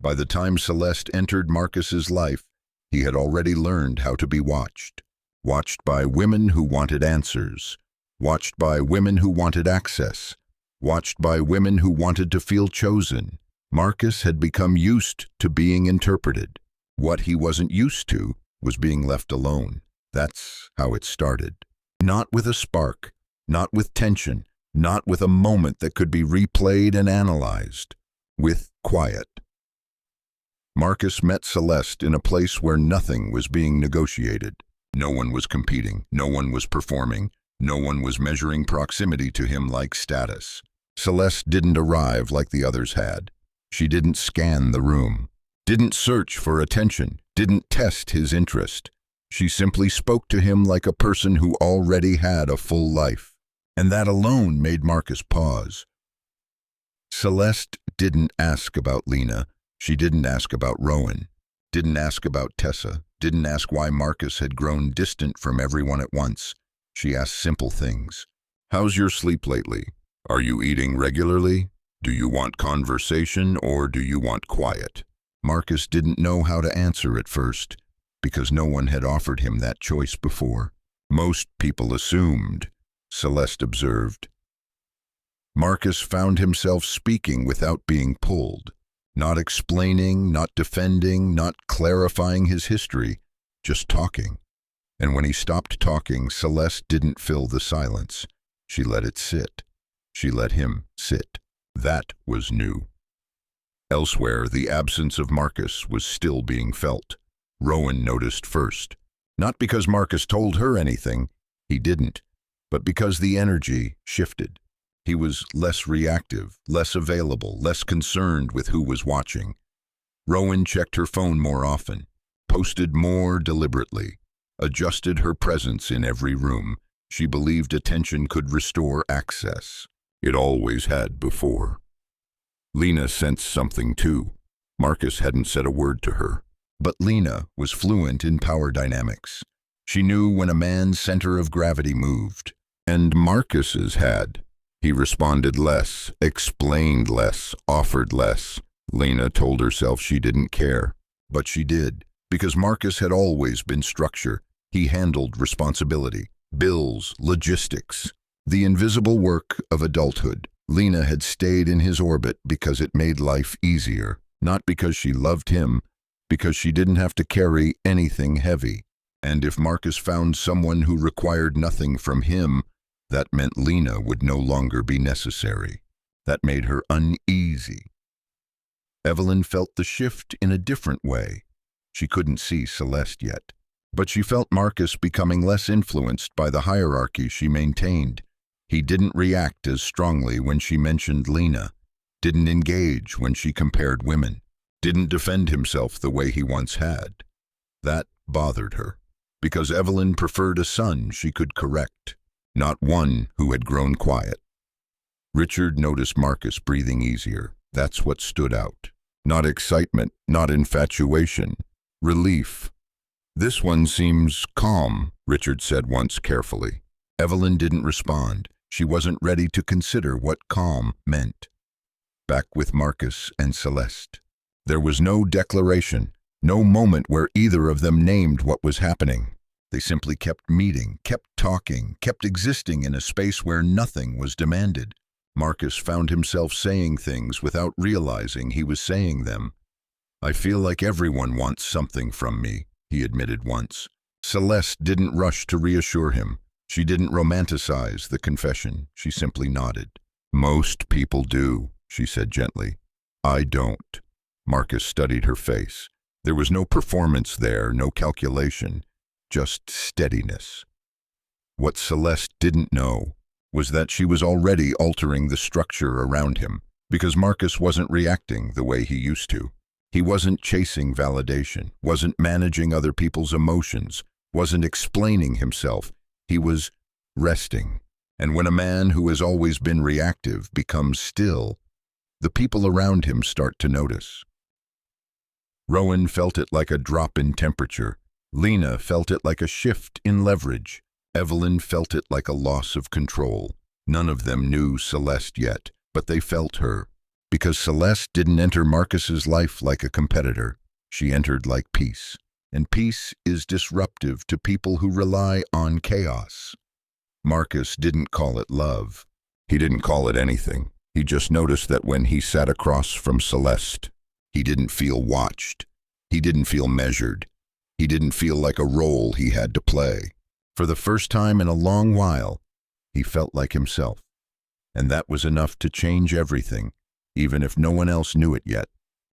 By the time Celeste entered Marcus's life, he had already learned how to be watched. Watched by women who wanted answers. Watched by women who wanted access. Watched by women who wanted to feel chosen. Marcus had become used to being interpreted. What he wasn't used to was being left alone. That's how it started. Not with a spark, not with tension, not with a moment that could be replayed and analyzed. With quiet. Marcus met Celeste in a place where nothing was being negotiated. No one was competing, no one was performing, no one was measuring proximity to him like status. Celeste didn't arrive like the others had. She didn't scan the room, didn't search for attention, didn't test his interest. She simply spoke to him like a person who already had a full life. And that alone made Marcus pause. Celeste didn't ask about Lena. She didn't ask about Rowan. Didn't ask about Tessa. Didn't ask why Marcus had grown distant from everyone at once. She asked simple things. How's your sleep lately? Are you eating regularly? Do you want conversation or do you want quiet? Marcus didn't know how to answer at first, because no one had offered him that choice before. Most people assumed, Celeste observed. Marcus found himself speaking without being pulled, not explaining, not defending, not clarifying his history, just talking. And when he stopped talking, Celeste didn't fill the silence. She let it sit. She let him sit. That was new. Elsewhere, the absence of Marcus was still being felt. Rowan noticed first. Not because Marcus told her anything, he didn't, but because the energy shifted. He was less reactive, less available, less concerned with who was watching. Rowan checked her phone more often, posted more deliberately, adjusted her presence in every room. She believed attention could restore access. It always had before. Lena sensed something too. Marcus hadn't said a word to her. But Lena was fluent in power dynamics. She knew when a man's center of gravity moved. And Marcus's had. He responded less, explained less, offered less. Lena told herself she didn't care. But she did, because Marcus had always been structure. He handled responsibility, bills, logistics, the invisible work of adulthood. Lena had stayed in his orbit because it made life easier, not because she loved him, because she didn't have to carry anything heavy. And if Marcus found someone who required nothing from him, that meant Lena would no longer be necessary. That made her uneasy. Evelyn felt the shift in a different way. She couldn't see Celeste yet, but she felt Marcus becoming less influenced by the hierarchy she maintained. He didn't react as strongly when she mentioned Lena, didn't engage when she compared women, didn't defend himself the way he once had. That bothered her, because Evelyn preferred a son she could correct, not one who had grown quiet. Richard noticed Marcus breathing easier. That's what stood out. Not excitement, not infatuation, relief. This one seems calm, Richard said once carefully. Evelyn didn't respond. She wasn't ready to consider what calm meant. Back with Marcus and Celeste. There was no declaration, no moment where either of them named what was happening. They simply kept meeting, kept talking, kept existing in a space where nothing was demanded. Marcus found himself saying things without realizing he was saying them. I feel like everyone wants something from me, he admitted once. Celeste didn't rush to reassure him. She didn't romanticize the confession. She simply nodded. Most people do, she said gently. I don't. Marcus studied her face. There was no performance there, no calculation, just steadiness. What Celeste didn't know was that she was already altering the structure around him, because Marcus wasn't reacting the way he used to. He wasn't chasing validation, wasn't managing other people's emotions, wasn't explaining himself. He was resting. And when a man who has always been reactive becomes still, the people around him start to notice. Rowan felt it like a drop in temperature. Lena felt it like a shift in leverage. Evelyn felt it like a loss of control. None of them knew Celeste yet, but they felt her. Because Celeste didn't enter Marcus's life like a competitor. She entered like peace. And peace is disruptive to people who rely on chaos. Marcus didn't call it love. He didn't call it anything. He just noticed that when he sat across from Celeste, he didn't feel watched. He didn't feel measured. He didn't feel like a role he had to play. For the first time in a long while, he felt like himself. And that was enough to change everything, even if no one else knew it yet.